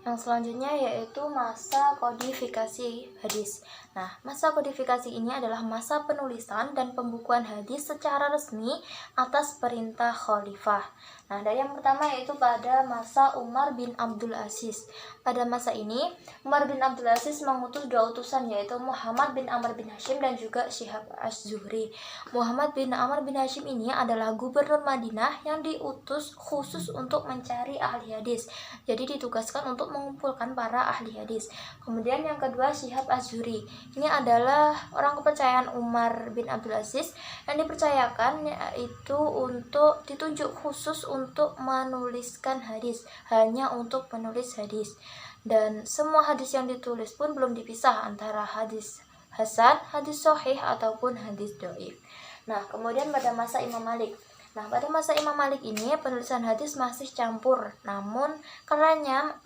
Yang selanjutnya yaitu masa kodifikasi hadis. Nah, masa kodifikasi ini adalah masa penulisan dan pembukuan hadis secara resmi atas perintah khalifah. Nah, dari yang pertama yaitu pada masa Umar bin Abdul Aziz. Pada masa ini, Umar bin Abdul Aziz mengutus dua utusan, yaitu Muhammad bin Amr bin Hashim dan juga Syihab Az-Zuhri. Muhammad bin Amr bin Hashim ini adalah gubernur Madinah yang diutus khusus untuk mencari ahli hadis. Jadi ditugaskan untuk mengumpulkan para ahli hadis. Kemudian yang kedua, Syihab Az-Zuhri. Ini adalah orang kepercayaan Umar bin Abdul Aziz yang dipercayakan yaitu untuk ditunjuk khusus untuk menuliskan hadis, hanya untuk menulis hadis. Dan semua hadis yang ditulis pun belum dipisah antara hadis hasan, hadis sahih ataupun hadis dhaif. Nah, kemudian pada masa Imam Malik. Nah, pada masa Imam Malik ini penulisan hadis masih campur, namun karyanya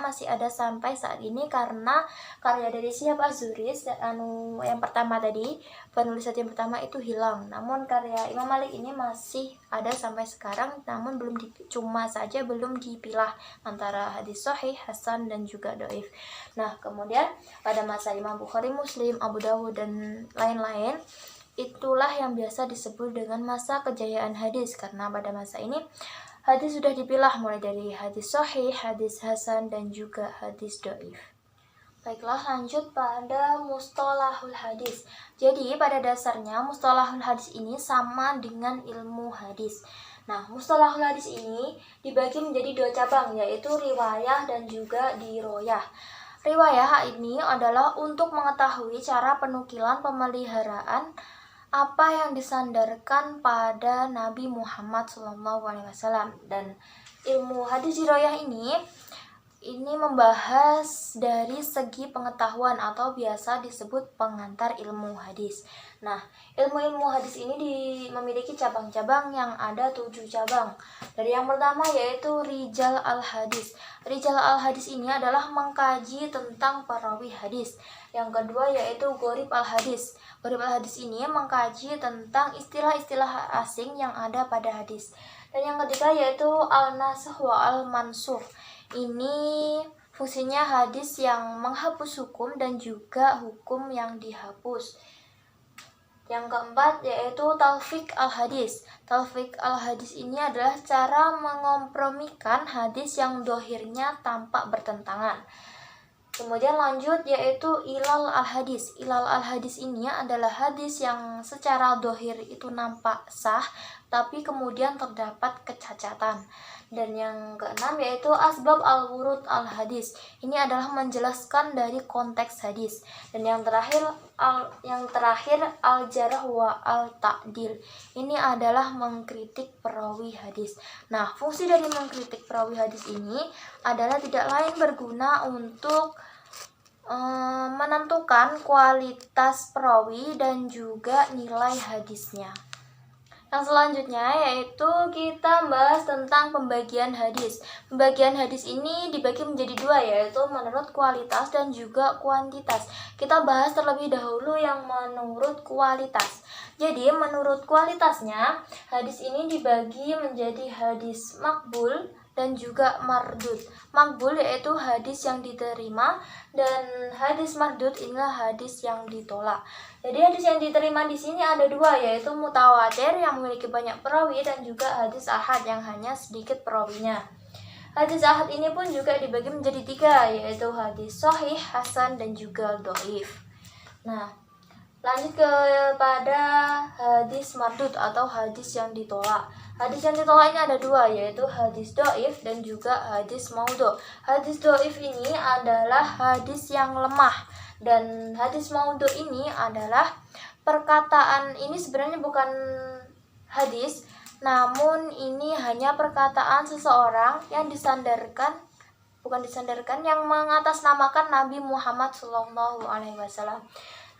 masih ada sampai saat ini karena karya dari Syihab Az-Zuhri yang pertama tadi, penulis hadis yang pertama itu hilang. Namun karya Imam Malik ini masih ada sampai sekarang, namun cuma saja belum dipilah antara hadis sahih, hasan dan juga dhaif. Nah, kemudian pada masa Imam Bukhari, Muslim, Abu Dawud dan lain-lain, itulah yang biasa disebut dengan masa kejayaan hadis, karena pada masa ini hadis sudah dipilah mulai dari hadis sahih, hadis hasan dan juga hadis dhaif. Baiklah, lanjut pada mustalahul hadis. Jadi pada dasarnya mustalahul hadis ini sama dengan ilmu hadis. Nah, mustalahul hadis ini dibagi menjadi dua cabang, yaitu riwayah dan juga diroyah. Riwayah ini adalah untuk mengetahui cara penukilan pemeliharaan apa yang disandarkan pada Nabi Muhammad SAW. Dan ilmu hadis diroyah ini membahas dari segi pengetahuan atau biasa disebut pengantar ilmu hadis. Nah, ilmu hadis ini memiliki cabang-cabang yang ada 7 cabang. Dari yang pertama yaitu Rijal al-Hadis. Rijal al-Hadis ini adalah mengkaji tentang perawi hadis. Yang kedua yaitu Gharib al-Hadis. Gharib al-Hadis ini mengkaji tentang istilah-istilah asing yang ada pada hadis. Dan yang ketiga yaitu al-Nasakh wa al-Mansukh. Ini fungsinya hadis yang menghapus hukum dan juga hukum yang dihapus. Yang keempat yaitu Talfiq al-Hadis. Talfiq al-Hadis ini adalah cara mengompromikan hadis yang dohirnya tampak bertentangan. Kemudian lanjut yaitu Ilal al-Hadis. Ilal al-Hadis ini adalah hadis yang secara dohir itu nampak sah, tapi kemudian terdapat kecacatan. Dan yang keenam yaitu Asbab al-Wurud al-Hadis. Ini adalah menjelaskan dari konteks hadis. Dan yang terakhir al-Jarh wa al-Ta'dil. Ini adalah mengkritik perawi hadis. Nah, fungsi dari mengkritik perawi hadis ini adalah tidak lain berguna untuk menentukan kualitas perawi dan juga nilai hadisnya. Yang selanjutnya yaitu kita bahas tentang pembagian hadis. Pembagian hadis ini dibagi menjadi dua, yaitu menurut kualitas dan juga kuantitas. Kita bahas terlebih dahulu yang menurut kualitas. Jadi menurut kualitasnya, hadis ini dibagi menjadi hadis makbul dan juga mardud. Makbul yaitu hadis yang diterima, dan hadis mardud inilah hadis yang ditolak. Jadi hadis yang diterima di sini ada dua, yaitu mutawatir yang memiliki banyak perawi dan juga hadis ahad yang hanya sedikit perawinya. Hadis ahad ini pun juga dibagi menjadi tiga, yaitu hadis sahih, hasan dan juga dhaif. Nah, lanjut kepada hadis mardud atau hadis yang ditolak. Hadis yang ditolak ini ada dua, yaitu hadis dhaif dan juga hadis maudhu. Hadis dhaif ini adalah hadis yang lemah, dan hadis maudhu ini adalah perkataan ini sebenarnya bukan hadis, namun ini hanya perkataan seseorang yang yang mengatasnamakan Nabi Muhammad SAW.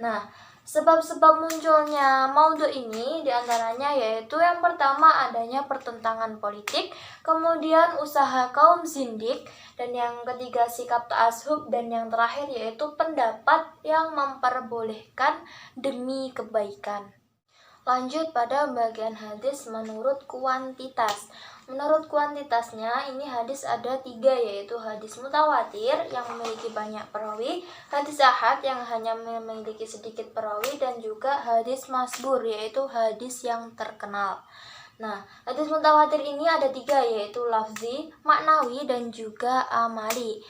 Nah, sebab-sebab munculnya maudhu ini diantaranya yaitu yang pertama adanya pertentangan politik, kemudian usaha kaum zindik, dan yang ketiga sikap ta'assub, dan yang terakhir yaitu pendapat yang memperbolehkan demi kebaikan. Lanjut pada bagian hadis menurut kuantitas. Menurut kuantitasnya, ini hadis ada 3, yaitu hadis mutawatir yang memiliki banyak perawi, hadis ahad yang hanya memiliki sedikit perawi, dan juga hadis masbur, yaitu hadis yang terkenal. Nah, hadis mutawatir ini ada 3, yaitu lafzi, maknawi, dan juga amali.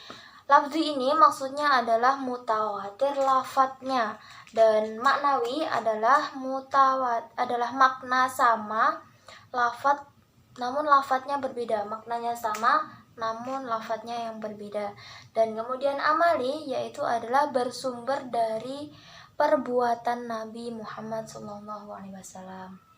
Lafzi ini maksudnya adalah mutawatir lafadznya, dan maknawi adalah adalah makna sama lafadz namun lafadznya berbeda, maknanya sama namun lafadznya yang berbeda. Dan kemudian amali yaitu adalah bersumber dari perbuatan Nabi Muhammad SAW.